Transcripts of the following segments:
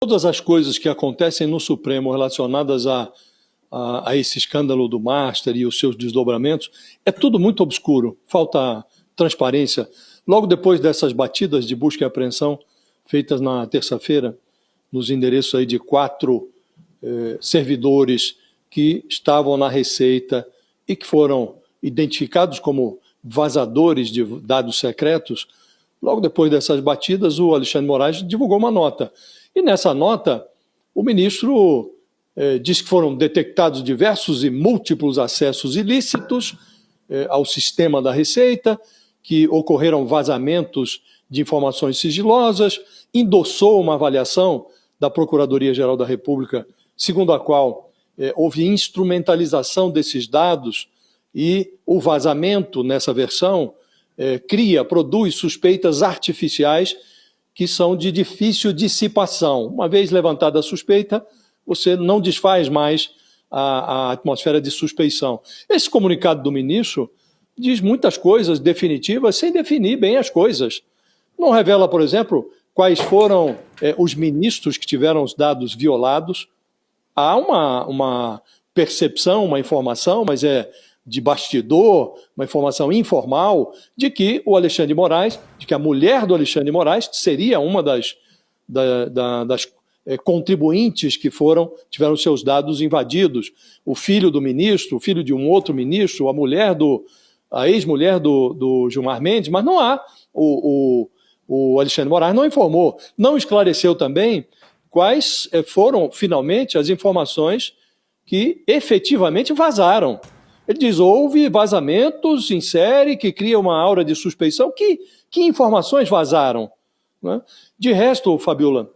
todas as coisas que acontecem no Supremo relacionadas a esse escândalo do Master e os seus desdobramentos, é tudo muito obscuro, falta transparência. Logo depois dessas batidas de busca e apreensão feitas na terça-feira, nos endereços aí de 4 servidores que estavam na Receita e que foram identificados como vazadores de dados secretos, logo depois dessas batidas, o Alexandre Moraes divulgou uma nota. E nessa nota, o ministro diz que foram detectados diversos e múltiplos acessos ilícitos ao sistema da Receita, que ocorreram vazamentos de informações sigilosas, endossou uma avaliação da Procuradoria-Geral da República, segundo a qual houve instrumentalização desses dados e o vazamento, nessa versão, produz suspeitas artificiais que são de difícil dissipação. Uma vez levantada a suspeita, você não desfaz mais a atmosfera de suspeição. Esse comunicado do ministro diz muitas coisas definitivas sem definir bem as coisas. Não revela, por exemplo, quais foram os ministros que tiveram os dados violados. Há uma percepção, uma informação, mas é de bastidor, uma informação informal, de que o Alexandre Moraes, de que a mulher do Alexandre Moraes seria uma das contribuintes que tiveram seus dados invadidos. O filho do ministro, o filho de um outro ministro, a ex-mulher do Gilmar Mendes, mas não há. O Alexandre Moraes não informou, não esclareceu também quais foram, finalmente, as informações que efetivamente vazaram. Ele diz, houve vazamentos em série que cria uma aura de suspeição. Que informações vazaram? Né? De resto, Fabiola,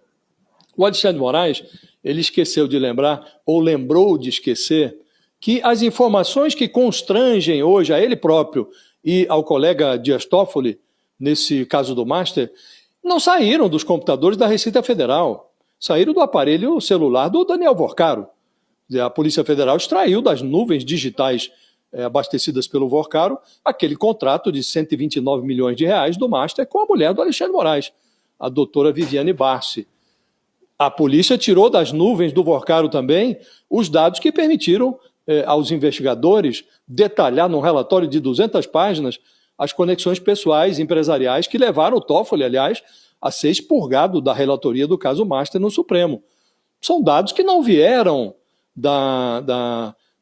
o Alexandre Moraes, ele esqueceu de lembrar, ou lembrou de esquecer, que as informações que constrangem hoje a ele próprio e ao colega Dias Toffoli, nesse caso do Master, não saíram dos computadores da Receita Federal, saíram do aparelho celular do Daniel Vorcaro. A Polícia Federal extraiu das nuvens digitais abastecidas pelo Vorcaro aquele contrato de 129 milhões de reais do Master com a mulher do Alexandre Moraes, a doutora Viviane Barsi. A polícia tirou das nuvens do Vorcaro também os dados que permitiram aos investigadores detalhar num relatório de 200 páginas as conexões pessoais, empresariais, que levaram o Toffoli, aliás, a ser expurgado da relatoria do caso Master no Supremo. São dados que não vieram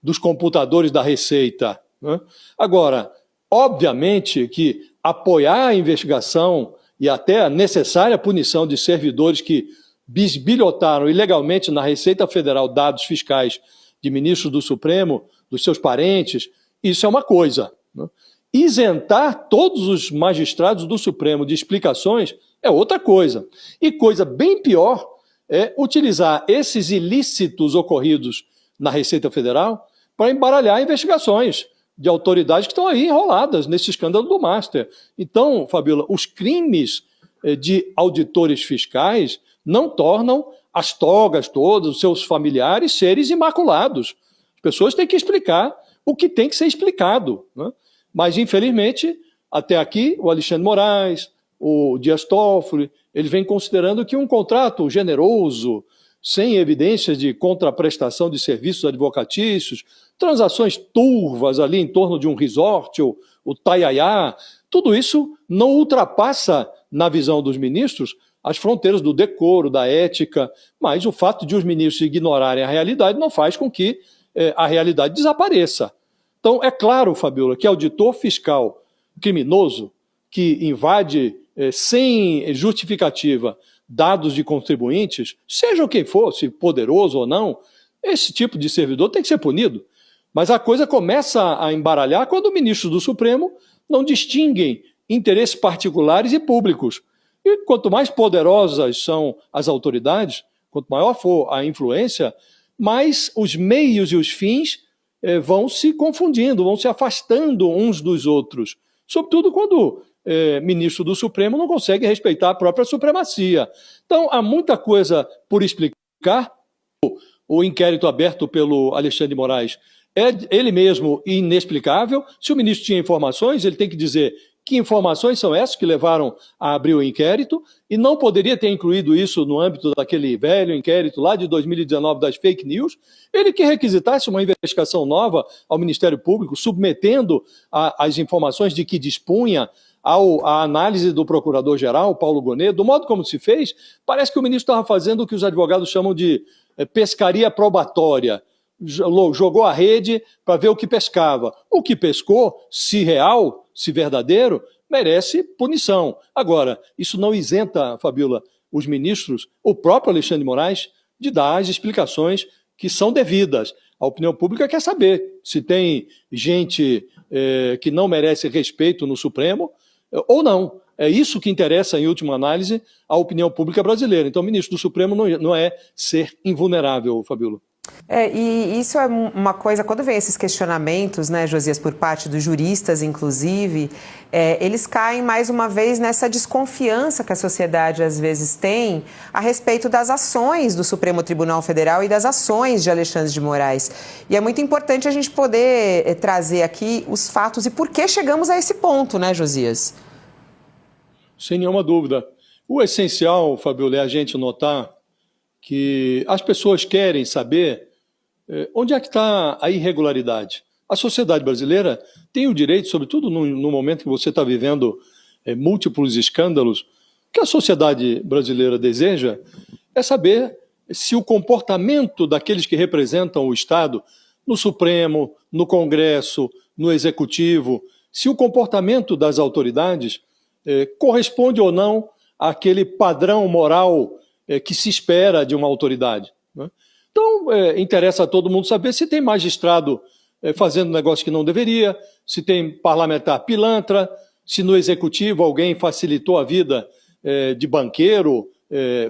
dos computadores da Receita. Né? Agora, obviamente que apoiar a investigação e até a necessária punição de servidores que bisbilhotaram ilegalmente na Receita Federal dados fiscais de ministros do Supremo, dos seus parentes, isso é uma coisa. Né? Isentar todos os magistrados do Supremo de explicações é outra coisa. E coisa bem pior é utilizar esses ilícitos ocorridos na Receita Federal para embaralhar investigações de autoridades que estão aí enroladas nesse escândalo do Master. Então, Fabiola, os crimes de auditores fiscais não tornam as togas todas, os seus familiares, seres imaculados. As pessoas têm que explicar o que tem que ser explicado. Né? Mas, infelizmente, até aqui, o Alexandre Moraes, o Dias Toffoli, eles vêm considerando que um contrato generoso, sem evidências de contraprestação de serviços advocatícios, transações turvas ali em torno de um resort, o taiaiá, tudo isso não ultrapassa, na visão dos ministros, as fronteiras do decoro, da ética, mas o fato de os ministros ignorarem a realidade não faz com que a realidade desapareça. Então, é claro, Fabiola, que auditor fiscal criminoso que invade sem justificativa dados de contribuintes, seja quem for, se poderoso ou não, esse tipo de servidor tem que ser punido. Mas a coisa começa a embaralhar quando ministros do Supremo não distinguem interesses particulares e públicos. E quanto mais poderosas são as autoridades, quanto maior for a influência, mais os meios e os fins vão se confundindo, vão se afastando uns dos outros. Sobretudo quando ministro do Supremo não consegue respeitar a própria supremacia. Então, há muita coisa por explicar. O inquérito aberto pelo Alexandre Moraes é ele mesmo inexplicável. Se o ministro tinha informações, ele tem que dizer que informações são essas que levaram a abrir o inquérito, e não poderia ter incluído isso no âmbito daquele velho inquérito lá de 2019 das fake news, ele que requisitasse uma investigação nova ao Ministério Público, submetendo as informações de que dispunha à análise do Procurador-Geral, Paulo Gonet, do modo como se fez, parece que o ministro estava fazendo o que os advogados chamam de pescaria probatória. Jogou a rede para ver o que pescava. O que pescou, se real, se verdadeiro, merece punição. Agora, isso não isenta, Fabíola, os ministros, o próprio Alexandre de Moraes, de dar as explicações que são devidas. A opinião pública quer saber se tem gente que não merece respeito no Supremo ou não. É isso que interessa, em última análise, a opinião pública brasileira. Então, o ministro do Supremo não é ser invulnerável, Fabíola. E isso é uma coisa, quando vem esses questionamentos, né, Josias, por parte dos juristas, inclusive, eles caem mais uma vez nessa desconfiança que a sociedade às vezes tem a respeito das ações do Supremo Tribunal Federal e das ações de Alexandre de Moraes. E é muito importante a gente poder trazer aqui os fatos e por que chegamos a esse ponto, né, Josias? Sem nenhuma dúvida. O essencial, Fabíola, é a gente notar que as pessoas querem saber onde é que está a irregularidade. A sociedade brasileira tem o direito, sobretudo no momento que você está vivendo múltiplos escândalos, o que a sociedade brasileira deseja é saber se o comportamento daqueles que representam o Estado, no Supremo, no Congresso, no Executivo, se o comportamento das autoridades corresponde ou não àquele padrão moral que se espera de uma autoridade, né? Então, interessa a todo mundo saber se tem magistrado fazendo negócio que não deveria, se tem parlamentar pilantra, se no executivo alguém facilitou a vida de banqueiro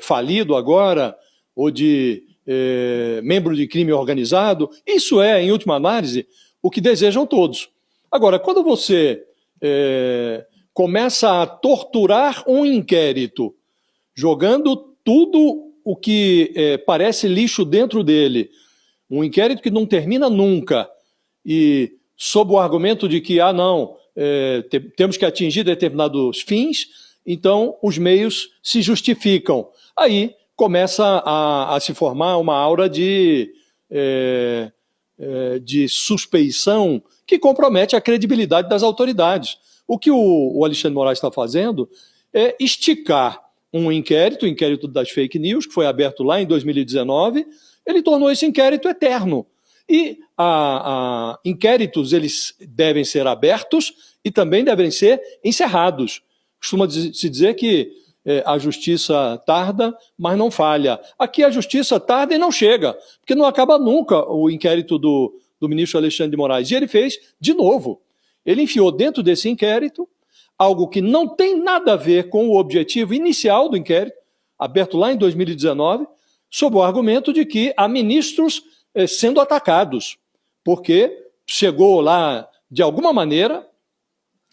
falido agora, ou de membro de crime organizado. Isso é, em última análise, o que desejam todos. Agora, quando você começa a torturar um inquérito, jogando tudo o que parece lixo dentro dele, um inquérito que não termina nunca, e sob o argumento de que, temos que atingir determinados fins, então os meios se justificam. Aí começa a se formar uma aura de suspeição que compromete a credibilidade das autoridades. O que o Alexandre de Moraes está fazendo é esticar um inquérito, o inquérito das fake news, que foi aberto lá em 2019, ele tornou esse inquérito eterno. E inquéritos, eles devem ser abertos e também devem ser encerrados. Costuma-se dizer que a justiça tarda, mas não falha. Aqui a justiça tarda e não chega, porque não acaba nunca o inquérito do ministro Alexandre de Moraes. E ele fez de novo. Ele enfiou dentro desse inquérito algo que não tem nada a ver com o objetivo inicial do inquérito, aberto lá em 2019, sob o argumento de que há ministros sendo atacados, porque chegou lá, de alguma maneira,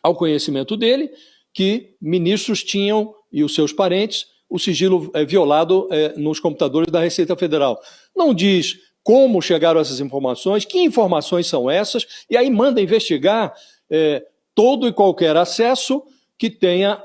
ao conhecimento dele, que ministros tinham, e os seus parentes, o sigilo violado nos computadores da Receita Federal. Não diz como chegaram essas informações, que informações são essas, e aí manda investigar todo e qualquer acesso que tenha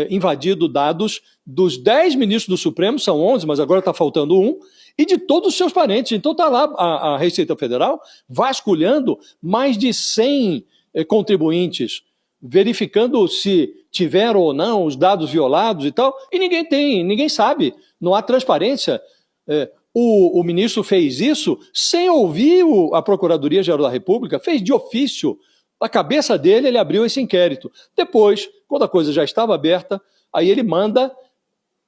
invadido dados dos 10 ministros do Supremo, são 11, mas agora está faltando um, e de todos os seus parentes. Então está lá a Receita Federal vasculhando mais de 100 contribuintes, verificando se tiveram ou não os dados violados e tal, e ninguém sabe, não há transparência. O ministro fez isso sem ouvir a Procuradoria-Geral da República, fez de ofício. Na cabeça dele, ele abriu esse inquérito. Depois, quando a coisa já estava aberta, aí ele manda,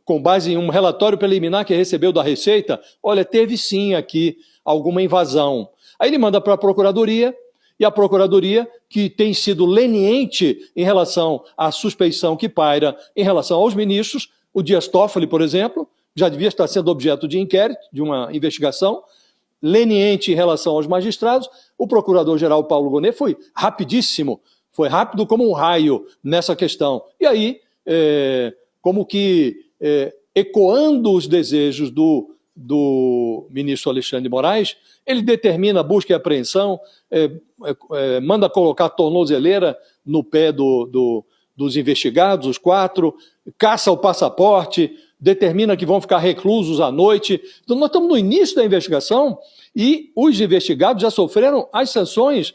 com base em um relatório preliminar que recebeu da Receita, olha, teve sim aqui alguma invasão. Aí ele manda para a Procuradoria, e a Procuradoria, que tem sido leniente em relação à suspeição que paira em relação aos ministros, o Dias Toffoli, por exemplo, já devia estar sendo objeto de inquérito, de uma investigação, leniente em relação aos magistrados. O Procurador-Geral Paulo Gonet foi rapidíssimo, foi rápido como um raio nessa questão. E aí, como que ecoando os desejos do ministro Alexandre de Moraes, ele determina a busca e apreensão, manda colocar tornozeleira no pé do dos investigados, os 4, caça o passaporte, determina que vão ficar reclusos à noite. Então, nós estamos no início da investigação e os investigados já sofreram as sanções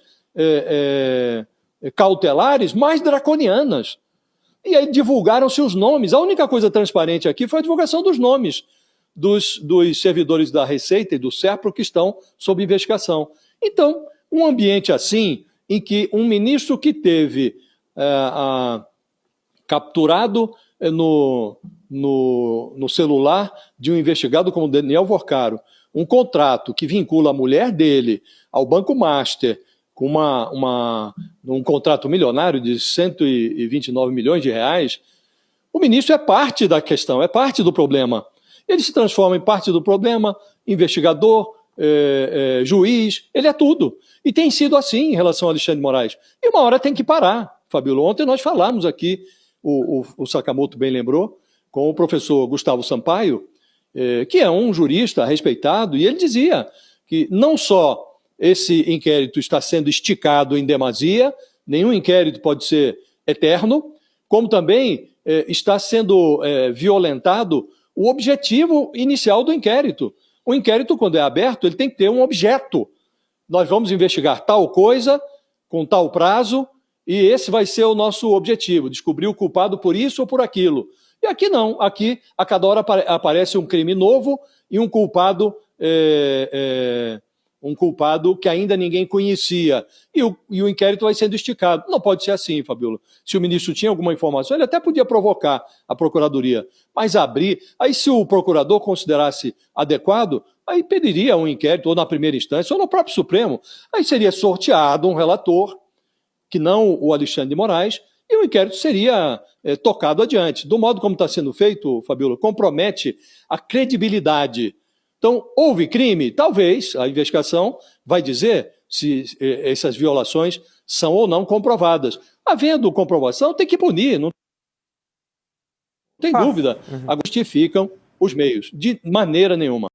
cautelares mais draconianas. E aí divulgaram-se os nomes. A única coisa transparente aqui foi a divulgação dos nomes dos servidores da Receita e do SERPRO que estão sob investigação. Então, um ambiente assim, em que um ministro que teve capturado no celular de um investigado como Daniel Vorcaro, um contrato que vincula a mulher dele ao Banco Master, com um contrato milionário de 129 milhões de reais, o ministro é parte da questão, é parte do problema. Ele se transforma em parte do problema, investigador, juiz, ele é tudo. E tem sido assim em relação a Alexandre de Moraes. E uma hora tem que parar, Fabíola. Ontem nós falamos aqui, o Sakamoto bem lembrou, com o professor Gustavo Sampaio, que é um jurista respeitado, e ele dizia que não só esse inquérito está sendo esticado em demasia, nenhum inquérito pode ser eterno, como também está sendo violentado o objetivo inicial do inquérito. O inquérito, quando é aberto, ele tem que ter um objeto. Nós vamos investigar tal coisa, com tal prazo, e esse vai ser o nosso objetivo, descobrir o culpado por isso ou por aquilo. E aqui não, aqui a cada hora aparece um crime novo e um culpado que ainda ninguém conhecia. E o inquérito vai sendo esticado. Não pode ser assim, Fabíola. Se o ministro tinha alguma informação, ele até podia provocar a Procuradoria, mas abrir... Aí se o procurador considerasse adequado, aí pediria um inquérito ou na primeira instância ou no próprio Supremo. Aí seria sorteado um relator, que não o Alexandre de Moraes, e o inquérito seria tocado adiante. Do modo como está sendo feito, Fabíola, compromete a credibilidade. Então, houve crime? Talvez. A investigação vai dizer se essas violações são ou não comprovadas. Havendo comprovação, tem que punir. Não tem dúvida. Justificam os meios. De maneira nenhuma.